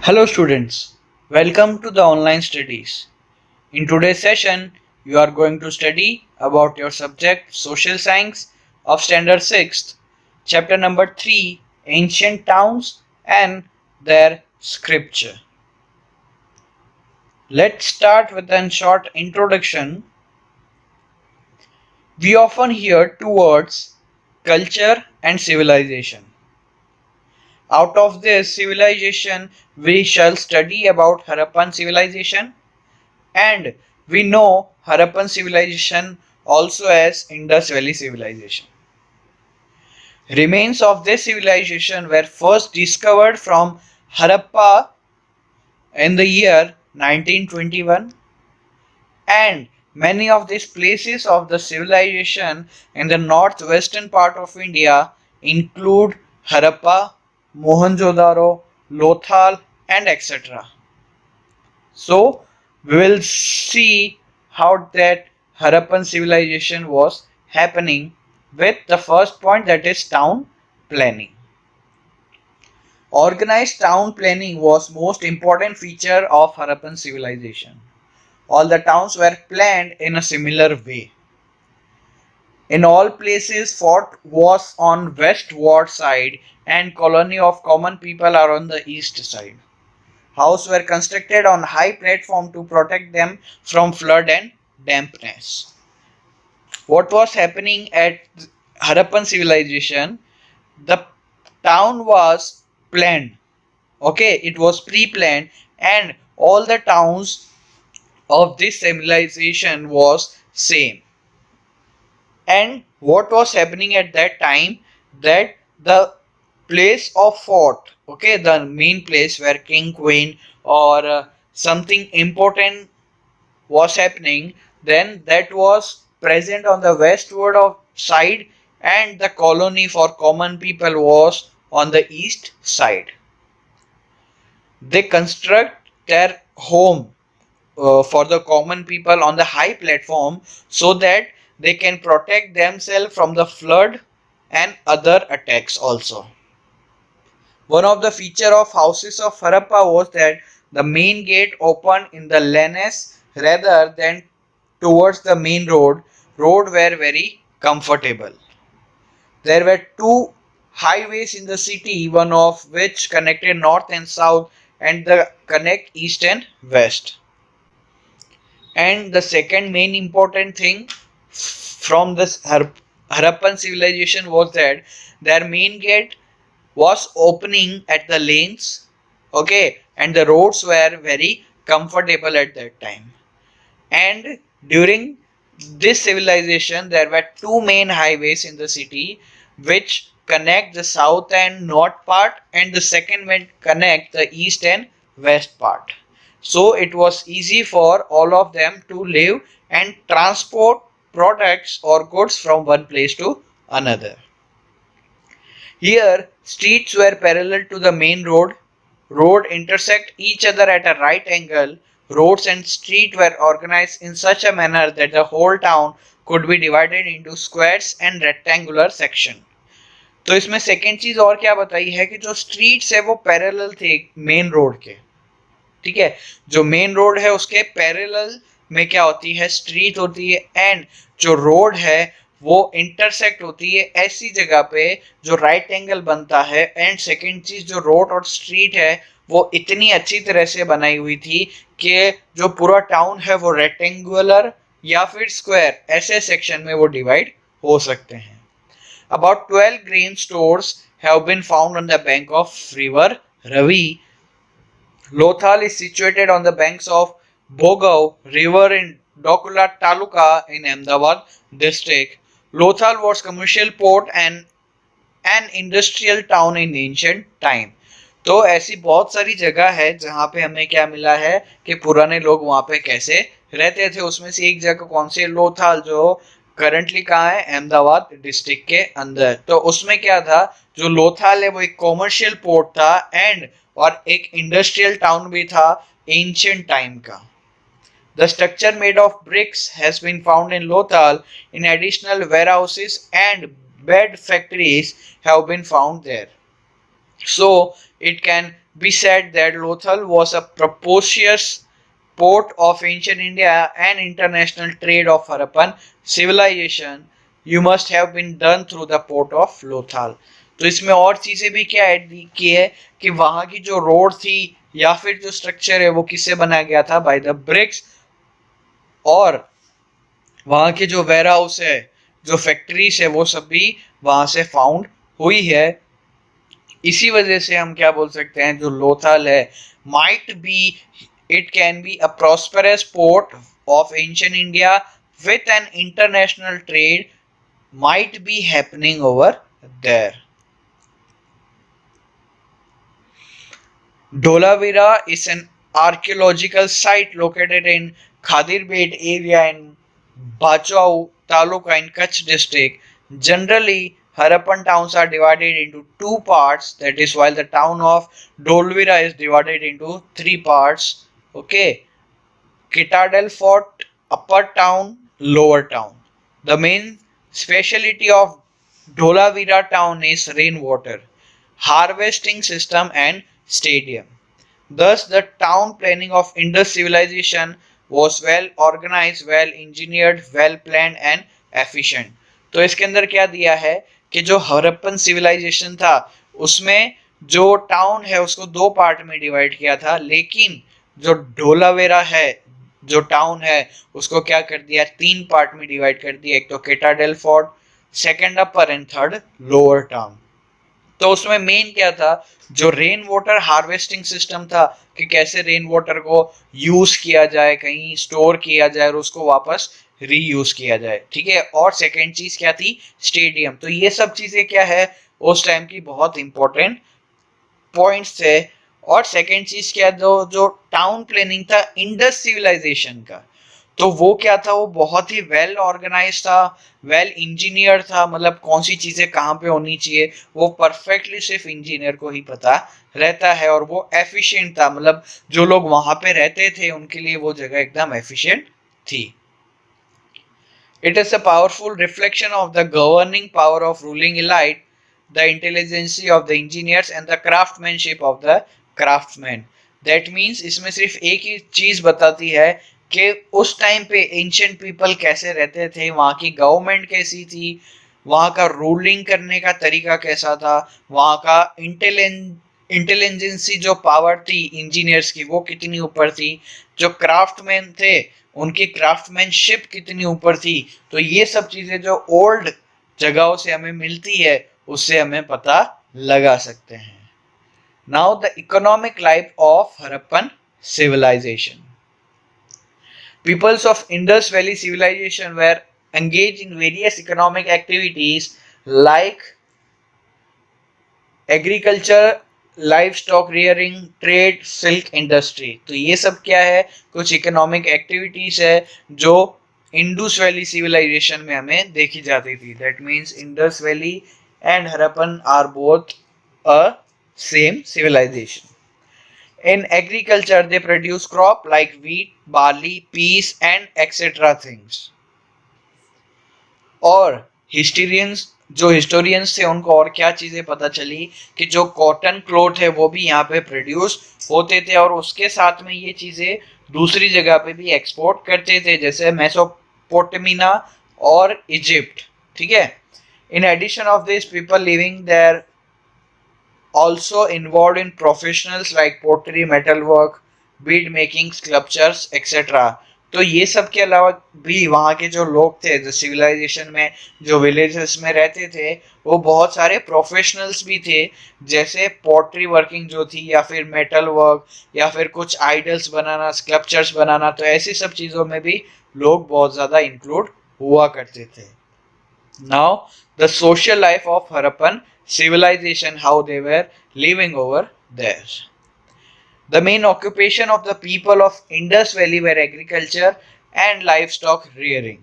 Hello students, welcome to the online studies. In today's session, you are going to study about your subject Social Science of Standard 6th, chapter number 3, Ancient Towns and their Scripture. Let's start with a short introduction. We often hear two words, culture and civilization. Out of this civilization, we shall study about Harappan civilization, and we know Harappan civilization also as Indus Valley civilization. Remains of this civilization were first discovered from Harappa in the year 1921, and many of these places of the civilization in the northwestern part of India include Harappa, Mohenjo-daro, Lothal, and etc. So we will see how that Harappan civilization was happening with the first point, that is town planning. Organized town planning was most important feature of Harappan civilization. All the towns were planned in a similar way. In all places, fort was on westward side and colony of common people are on the east side. Houses were constructed on high platform to protect them from flood and dampness. What was happening at Harappan civilization? The town was planned. Okay, it was pre-planned, and all the towns of this civilization was same. And what was happening at that time? That the place of fort, okay, the main place where king, queen, or something important was happening, then that was present on the westward of side, and the colony for common people was on the east side. They construct their home for the common people on the high platform so that they can protect themselves from the flood and other attacks also. One of the feature of houses of Harappa was that the main gate opened in the lanes rather than towards the main road. Road were very comfortable. There were two highways in the city, one of which connected north and south, and the connect east and west. And the second main important thing from this Harappan civilization was that their main gate was opening at the lanes, okay, and the roads were very comfortable at that time. And during this civilization, there were two main highways in the city which connect the south and north part, and the second one connect the east and west part. So it was easy for all of them to live and transport products or goods from one place to another. Here, streets were parallel to the main road. Road intersect each other at a right angle. Roads and street were organized in such a manner that the whole town could be divided into squares and rectangular section. तो इसमें second चीज और क्या बताई है कि जो streets है वो पैरेलल थे मेन रोड के. ठीक है, जो मेन रोड है उसके पैरेलल में क्या होती है, स्ट्रीट होती है, एंड जो रोड है वो इंटरसेक्ट होती है ऐसी जगह पे जो राइट एंगल बनता है. एंड सेकंड चीज, जो रोड और स्ट्रीट है वो इतनी अच्छी तरह से बनाई हुई थी कि जो पूरा टाउन है वो रेक्टेंगुलर या फिर स्क्वायर ऐसे सेक्शन में वो डिवाइड हो सकते हैं. About 12 grain stores have been found on the bank of river Ravi. Lothal is situated on the banks of Bhogau River in Dokula Taluka in Ahmedabad district. Lothal was commercial port and an industrial town in ancient time. तो ऐसी बहुत सारी जगह है जहाँ पे हमें क्या मिला है कि पुराने लोग वहाँ पे कैसे रहते थे. उसमें से एक जगह कौन सी, लोथाल, जो करंटली कहाँ है, अहमदाबाद डिस्ट्रिक्ट के अंदर. तो उसमें क्या था, जो लोथाल है वो एक कॉमर्शियल पोर्ट था एंड और एक इंडस्ट्रियल टाउन भी था एंशिएंट टाइम का. The structure made of bricks has been found in Lothal. In additional warehouses and bed factories have been found there. So it can be said that Lothal was a propitious port of ancient India and international trade of Harappan civilization. You must have been done through the port of Lothal. तो इसमें और चीजें भी क्या add की है कि वहां की जो रोड थी या फिर जो स्ट्रक्चर है वो किससे बनाया गया था, बाय द ब्रिक्स, और वहां के जो वेयर हाउस है, जो फैक्ट्रीज है, वो सब भी वहां से फाउंड हुई है. इसी वजह से हम क्या बोल सकते हैं, जो लोथल है might be, it can be a prosperous port of ancient India with an international trade might be happening over there. Dholavira is an archaeological site located in Khadirbet area in Bachau Taluka in Kutch district. Generally, Harappan towns are divided into two parts. That is, while the town of Dholavira is divided into three parts. Okay, Kitadel Fort, Upper Town, Lower Town. The main speciality of Dholavira town is rainwater harvesting system and stadium. Thus, the town planning of Indus civilization was well organized, well engineered, well planned and efficient. तो इसके अंदर क्या दिया है कि जो Harappan civilisation था उसमें जो टाउन है उसको दो पार्ट में डिवाइड किया था, लेकिन जो ढोलावेरा है, जो टाउन है, उसको क्या कर दिया, तीन पार्ट में डिवाइड कर दिया. एक तो citadel fort, second upper and third lower town. तो उसमें मेन क्या था, जो रेन वाटर हार्वेस्टिंग सिस्टम था कि कैसे रेन वाटर को यूज किया जाए, कहीं स्टोर किया जाए और उसको वापस रीयूज किया जाए. ठीक है. और सेकंड चीज क्या थी, स्टेडियम. तो ये सब चीजें क्या है उस टाइम की बहुत इंपॉर्टेंट पॉइंट्स थे. और सेकंड चीज क्या, जो जो टाउन प्लानिंग था इंडस सिविलाइजेशन का, तो वो क्या था, वो बहुत ही वेल ऑर्गेनाइज था, वेल इंजीनियर था. मतलब कौन सी चीजें कहाँ पे होनी चाहिए वो परफेक्टली सिर्फ इंजीनियर को ही पता रहता है. और वो एफिशिएंट था, मतलब जो लोग वहां पे रहते थे उनके लिए वो जगह एकदम एफिशिएंट थी. It is a powerful reflection of the governing power of ruling elite, the intelligence of the engineers and the craftsmanship of the craftsmen. That means इसमें सिर्फ एक ही चीज बताती है कि उस टाइम पे एंशियंट पीपल कैसे रहते थे, वहाँ की गवर्नमेंट कैसी थी, वहाँ का रूलिंग करने का तरीका कैसा था, वहाँ का इंटेलिजेंसी जो पावर थी इंजीनियर्स की वो कितनी ऊपर थी, जो क्राफ्टमैन थे उनकी क्राफ्टमैनशिप कितनी ऊपर थी. तो ये सब चीजें जो ओल्ड जगहों से हमें मिलती है उससे हमें पता लगा सकते हैं. Now the economic life of Harappan civilization. Peoples of Indus Valley civilization were engaged in various economic activities like agriculture, life stock rearing, trade, silk industry. तो ये सब क्या है, कुछ इकोनॉमिक एक्टिविटीज है जो इंडस वैली सिविलाइजेशन में हमें देखी जाती थी. That means Indus valley and Harappan are both a same civilisation. In agriculture, they produce crop like wheat, barley, peas, and etc. things. और हिस्टोरियंस थे उनको और क्या चीजें पता चली कि जो कॉटन क्लॉथ है वो भी यहाँ पे प्रोड्यूस होते थे और उसके साथ में ये चीजें दूसरी जगह पे भी एक्सपोर्ट करते थे, जैसे मेसोपोटामिया और इजिप्ट. ठीक है. In addition of this people living there also involved in professionals like pottery, metalwork, bead making, sculptures, etc. तो ये सब के अलावा भी वहाँ के जो लोग थे, जो सिविलाइजेशन में जो विलेजेस में रहते थे, वो बहुत सारे प्रोफेशनल्स भी थे, जैसे पॉटरी वर्किंग जो थी, या फिर मेटल वर्क, या फिर कुछ आइडल्स बनाना, स्कल्पचर्स बनाना. तो ऐसी सब चीज़ों में भी लोग बहुत ज़्यादा इंक्लूड हुआ करते थे. Now, the social life of Harappan civilization, how they were living over there. The main occupation of the people of Indus Valley were agriculture and livestock rearing.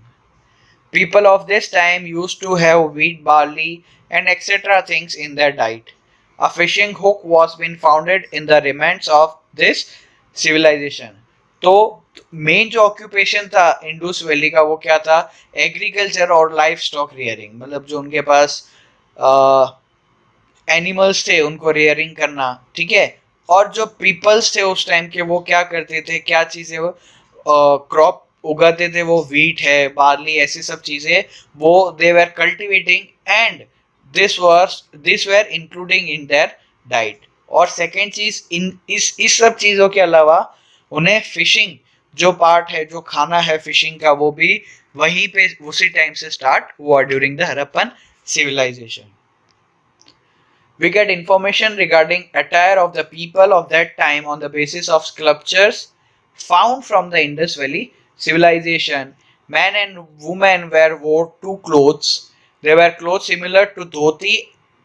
People of this time used to have wheat, barley, and etc. things in their diet. A fishing hook was being founded in the remains of this civilization. तो main जो occupation था Indus valley का वो क्या था, agriculture और life stock rearing. मतलब जो उनके पास एनिमल्स थे उनको रेयरिंग करना, ठीक है। और जो पीपल्स थे उस टाइम के, वो क्या करते थे, क्या चीजें वो क्रॉप उगाते थे, वो व्हीट है, बार्ली, ऐसी सब चीजें वो they were cultivating, and this were including in their diet. और सेकेंड चीज, इन इस सब चीजों के अलावा उन्हें फिशिंग जो पार्ट है, जो खाना है फिशिंग का, वो भी वहीं पे उसी टाइम से स्टार्ट हुआ during the Harappan civilization. We get information regarding attire of the people of that time on the basis of sculptures found from the Indus Valley civilization. Men and women wore two clothes. They were clothes similar to dhoti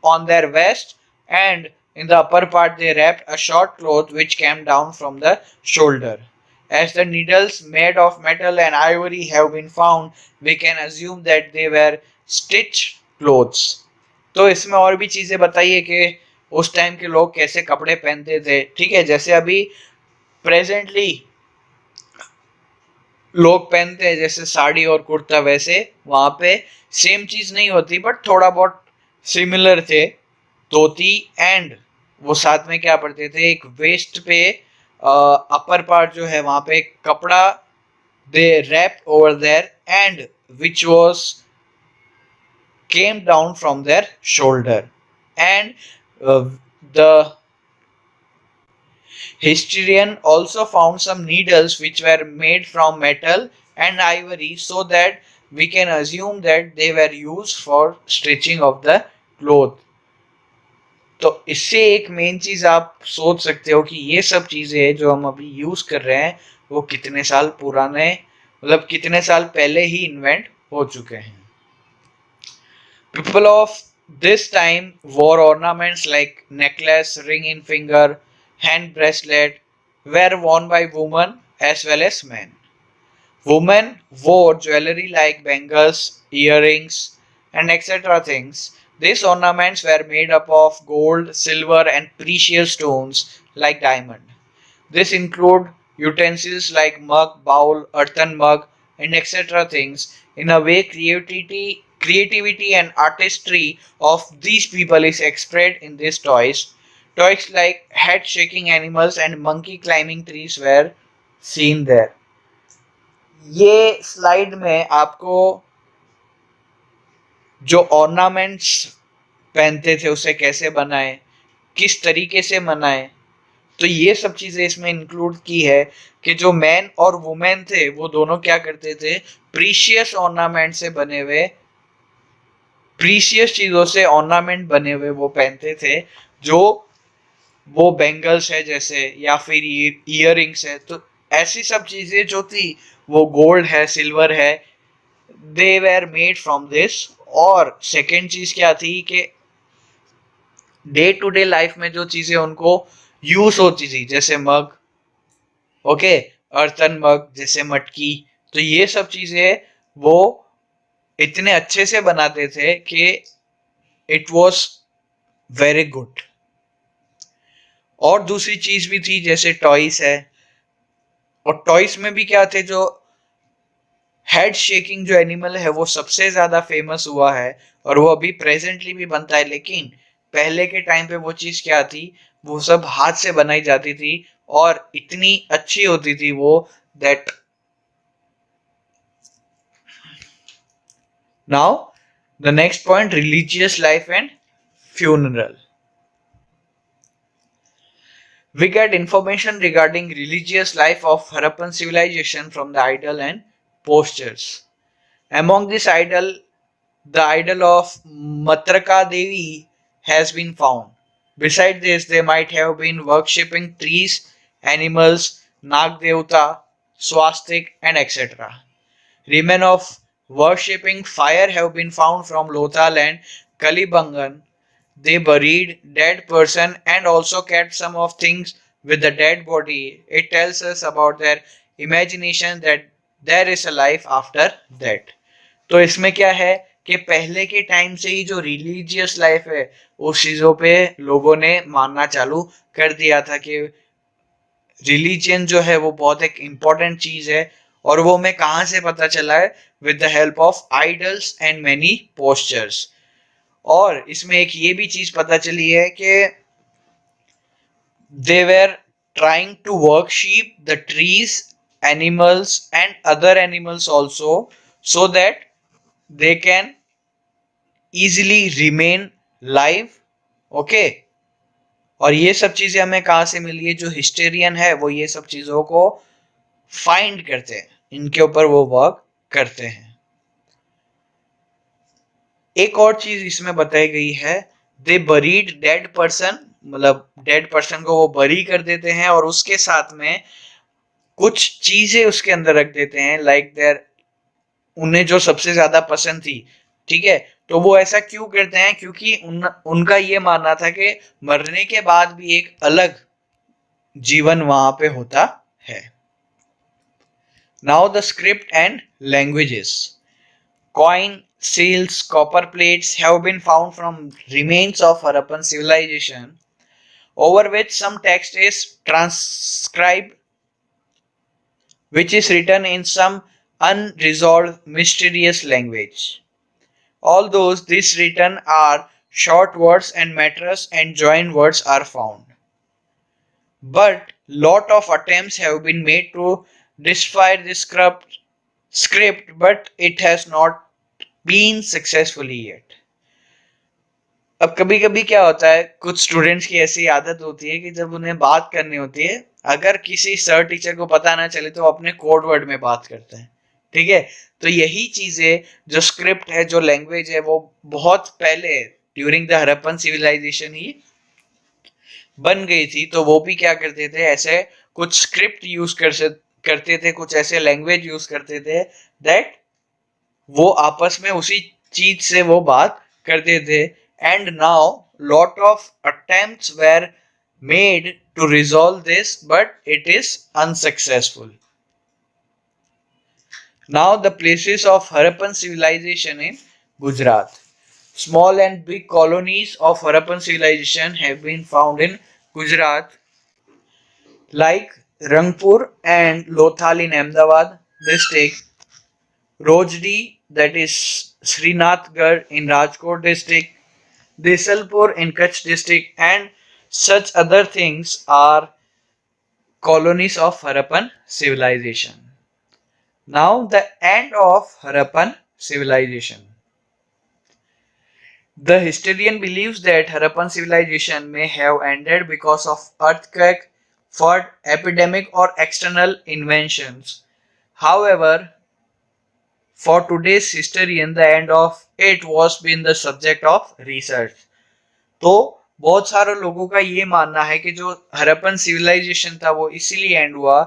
on their vest, and in the upper part they wrapped a short cloth which came down from the shoulder. As the needles made of metal and ivory have been found, we can assume that they were stitched clothes. तो इसमें और भी चीजें बताइए कि उस time के लोग कैसे कपड़े पहनते थे, ठीक है। जैसे अभी प्रेजेंटली लोग पहनते हैं जैसे साड़ी और कुर्ता, वैसे वहां पे सेम चीज नहीं होती बट थोड़ा बहुत सिमिलर थे। धोती एंड वो साथ में क्या पड़ते थे, एक वेस्ट पे अपर पार्ट जो है वहां पे कपड़ा they wrap over there, and which was came down from their shoulder. And the historian also found some needles which were made from metal and ivory, so that we can assume that they were used for stitching of the cloth. तो इससे एक main चीज आप सोच सकते हो कि ये सब चीजें जो हम अभी यूज कर रहे हैं वो कितने साल पुराने, मतलब कितने साल पहले ही इन्वेंट हो चुके हैं। People of this time wore ornaments like necklace, ring in finger, hand bracelet, were worn by women as well as men. Women wore jewelry like bangles, earrings, and etc. things. These ornaments were made up of gold, silver, and precious stones like diamond. This include utensils like mug, bowl, earthen mug, and etc. things. In a way, creativity and artistry of these people is expressed in these toys. Toys like head-shaking animals and monkey climbing trees were seen there. ये slide में आपको जो ornaments पहनते थे उसे कैसे बनाए, किस तरीके से बनाए, तो ये सब चीजें इसमें इंक्लूड की है कि जो मैन और वुमेन थे वो दोनों क्या करते थे, प्रीशियस ऑर्नामेंट से बने हुए, प्रीशियस चीजों से ऑर्नामेंट बने हुए वो पहनते थे, जो वो बेंगल्स है जैसे, या फिर इयररिंग्स है, तो ऐसी सब चीजें जो थी वो गोल्ड है, सिल्वर है, they were made from this. और सेकेंड चीज क्या थी कि डे टू डे लाइफ में जो चीजें उनको यूज होती थी, जैसे मग, ओके, अर्थन मग, जैसे मटकी, तो ये सब चीजें वो इतने अच्छे से बनाते थे कि इट वॉज वेरी गुड। और दूसरी चीज भी थी जैसे टॉयस है, और टॉयस में भी क्या थे, जो हेड शेकिंग जो एनिमल है वो सबसे ज्यादा फेमस हुआ है और वो अभी प्रेजेंटली भी बनता है, लेकिन पहले के टाइम पे वो चीज क्या थी, वो सब हाथ से बनाई जाती थी और इतनी अच्छी होती थी वो, that now the next point, religious life and funeral. We get information regarding religious life of Harappan civilization from the idol and postures. Among this idol, the idol of Matraka Devi has been found. Besides this, they might have been worshipping trees, animals, Nag Devta, swastik, and etc. Remains of worshipping fire have been found from Lothal and Kalibangan. They buried dead person and also kept some of things with the dead body. It tells us about their imagination that there is a life after that. तो इसमें क्या है कि पहले के time से ही जो religious life है उस चीजों पे लोगों ने मानना चालू कर दिया था कि रिलीजियन जो है वो बहुत एक इम्पोर्टेंट चीज है, और वो हमें कहाँ से पता चला है, with the help of idols and many postures. और इसमें एक ये भी चीज पता चली है कि they were trying to worship the trees, animals and other animals also, so that they can easily remain live. Okay और ये सब चीजें हमें कहाँ से मिली है? जो हिस्टेरियन है वो ये सब चीजों को फाइंड करते हैं, इनके ऊपर वो वर्क करते हैं। एक और चीज इसमें बताई गई है, दे बरीड डेड पर्सन, मतलब डेड पर्सन को वो बरी कर देते हैं और उसके साथ में कुछ चीजें उसके अंदर रख देते हैं, लाइक देयर, उन्हें जो सबसे ज्यादा पसंद थी, ठीक है, तो वो ऐसा क्यों करते हैं? क्योंकि उनका ये मानना था कि मरने के बाद भी एक अलग जीवन वहां पे होता है। Now the script and languages, coin, seals, copper plates have been found from remains of Harappan civilization, over which some text is transcribed, which is written in some unresolved mysterious language. Although these written are short words and matters and joined words are found. But lot of attempts have been made to decipher this script, but it has not been successfully yet. अब कभी कभी क्या होता है, कुछ students की ऐसी आदत होती है कि जब उन्हें बात करनी होती है, अगर किसी सर टीचर को पता ना चले तो अपने कोड वर्ड में बात करते हैं, ठीक है। तो यही चीजें, जो स्क्रिप्ट है, जो लैंग्वेज है, वो बहुत पहले ड्यूरिंग द हड़प्पन सिविलाइजेशन ही बन गई थी। तो वो भी क्या करते थे, ऐसे कुछ स्क्रिप्ट यूज करते थे, कुछ ऐसे लैंग्वेज यूज करते थे दैट वो आपस में उसी चीज से वो बात करते थे। And now lot of attempts were made to resolve this, but it is unsuccessful. Now the places of Harappan civilisation in Gujarat, small and big colonies of Harappan civilization have been found in Gujarat, like Rangpur and Lothal in Ahmedabad district, Rojdi, that is Srinathgarh in Rajkot district, Desalpur in Kutch district, and such other things are colonies of Harappan civilization. Now the end of Harappan civilization. The historian believes that Harappan civilization may have ended because of earthquake, flood, epidemic, or external inventions. However, for today's historian, the end of it was been the subject of research. तो बहुत सारे लोगों का ये मानना है कि जो हड़प्पन सिविलाइजेशन था वो इसीलिए एंड हुआ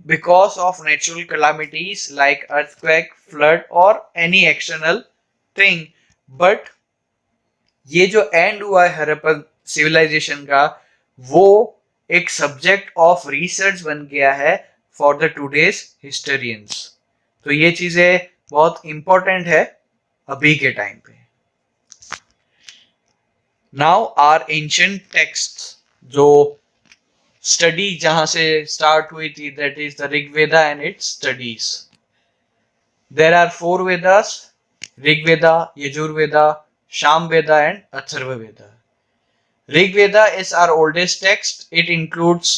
because of natural calamities like earthquake, flood और एनी एक्सटर्नल थिंग। बट ये जो एंड हुआ है हड़प्पन सिविलाइजेशन का, वो एक सब्जेक्ट ऑफ रिसर्च बन गया है फॉर द टुडेज हिस्टोरियंस। तो ये चीजें बहुत इंपॉर्टेंट है अभी के टाइम पे। नाउ आर एंशिएंट टेक्स्ट, जो स्टडी जहां से स्टार्ट हुई थी, that is the Rigveda and its studies. There are 4 Vedas, Rigveda, Yajurveda, Samveda and Atharvaveda. Rigveda is our oldest text. It includes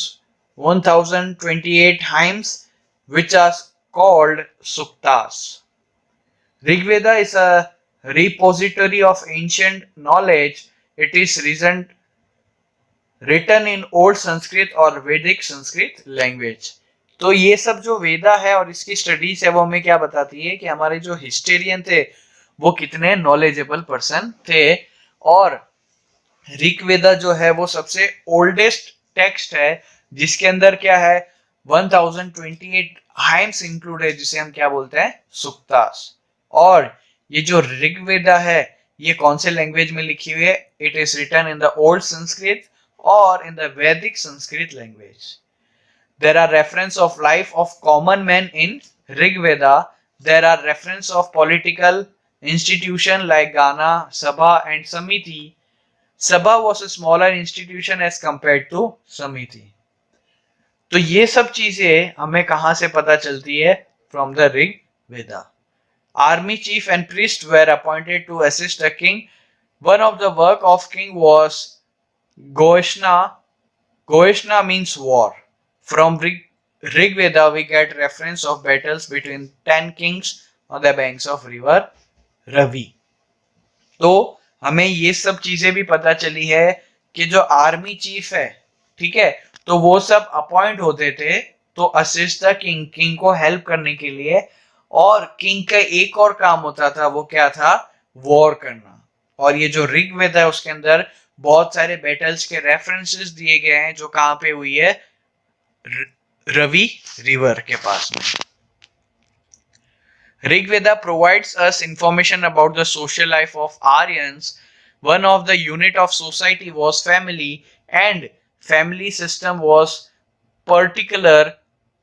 1028 hymns which are called suktas. Rigveda is a repository of ancient knowledge. It is written in old Sanskrit और Vedic Sanskrit language. तो ये सब जो वेदा है और इसकी studies है वो हमें क्या बताती है कि हमारे जो हिस्टेरियन थे वो कितने नॉलेजेबल पर्सन थे। और ऋग्वेदा जो है वो सबसे ओल्डेस्ट टेक्स्ट है जिसके अंदर क्या है 1028 हाइम्स इंक्लूड है, जिसे हम क्या बोलते हैं सुक्तास। और ये जो ऋग्वेदा है ये कौन से लैंग्वेज में लिखी हुई है? It is written in the old Sanskrit और in the Vedic Sanskrit language. There are reference of life of common man in Rigveda. There are reference of political institution like Gana, Sabha and Samiti. Sabha was a smaller institution as compared to Samiti. तो ये सब चीजें हमें कहां से पता चलती है? From the Rig Veda. Army chief and priest were appointed to assist the king One of the work of king was Goeshna. Goeshna means war. From Rig Veda we get reference of battles between 10 kings on the banks of river Ravi. तो हमें ये सब चीजें भी पता चली है कि जो आर्मी चीफ है, ठीक है, तो वो सब अपॉइंट होते थे तो असिस्ट द किंग, किंग को हेल्प करने के लिए। और किंग का एक और काम होता था, वो क्या था? वॉर करना। और ये जो ऋग्वेद है उसके अंदर बहुत सारे बैटल्स के रेफरेंसेस दिए गए हैं जो कहां पे हुई है? रवि रिवर के पास में। Rigveda provides us information about the social life of Aryans. One of the unit of society was family, and family system was particular,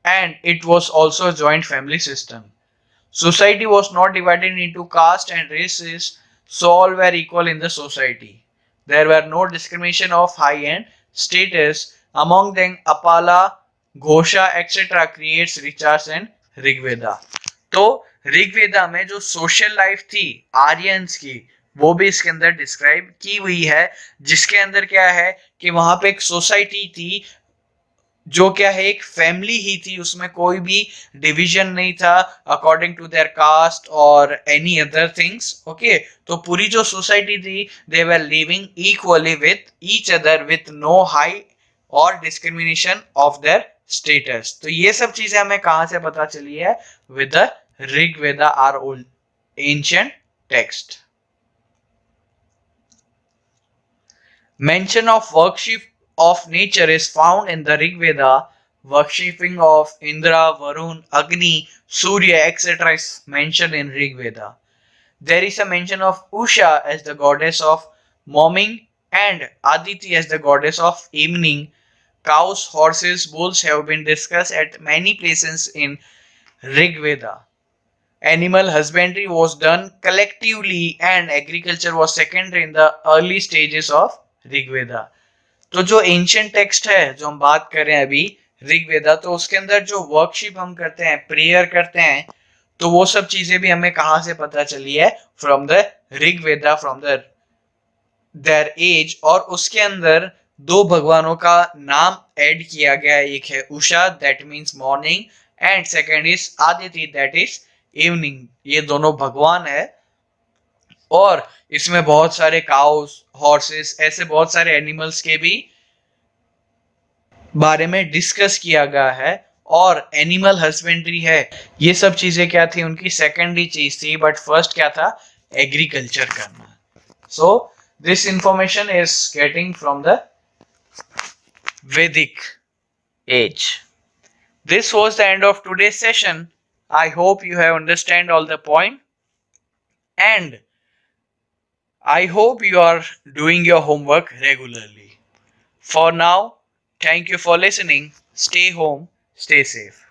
and it was also a joint family system. Society was not divided into caste and races, so all were equal in the society. There were no discrimination of high and status. Among them, Apala, Ghosha, etc. creates Richas and Rigveda. तो ऋग्वेदा में जो social life थी Aryans की, वो भी इसके अंदर describe की हुई है, जिसके अंदर क्या है कि वहां पे एक सोसाइटी थी जो क्या है, एक फैमिली ही थी, उसमें कोई भी डिवीजन नहीं था अकॉर्डिंग टू देयर कास्ट और एनी अदर थिंग्स। ओके, तो पूरी जो सोसाइटी थी, they were living equally with each other with no high और डिस्क्रिमिनेशन ऑफ देयर स्टेटस। तो ये सब चीजें हमें कहां से पता चली है? With the Rig Veda, are old ancient text. Mention of worship of nature is found in the Rig Veda. Worshipping of Indra, Varun, Agni, Surya, etc. is mentioned in Rig Veda. There is a mention of Usha as the goddess of morning and Aditi as the goddess of evening. Cows, horses, bulls have been discussed at many places in Rig Veda. Animal husbandry was done collectively and agriculture was secondary in the early stages of Rigveda. तो जो ancient text है जो हम बात कर रहे हैं अभी ऋग्वेदा, तो उसके अंदर जो वर्कशिप हम करते हैं, प्रेयर करते हैं, तो वो सब चीजें भी हमें कहां से पता चली है? From the Rigveda, from the their age. और उसके अंदर दो भगवानों का नाम ऐड किया गया, एक है Usha that means morning, and second is Aditi that is evening. ये दोनों भगवान है और इसमें बहुत सारे काउस, हॉर्सेस, ऐसे बहुत सारे एनिमल्स के भी बारे में डिस्कस किया गया है। और एनिमल हस्बेंड्री है, ये सब चीजें क्या थी? उनकी सेकेंडरी चीज थी, बट फर्स्ट क्या था? एग्रीकल्चर करना। So this information is getting from the Vedic age. This was the end of today's session. I hope you have understand all the point, and I hope you are doing your homework regularly. For now, thank you for listening. Stay home, stay safe.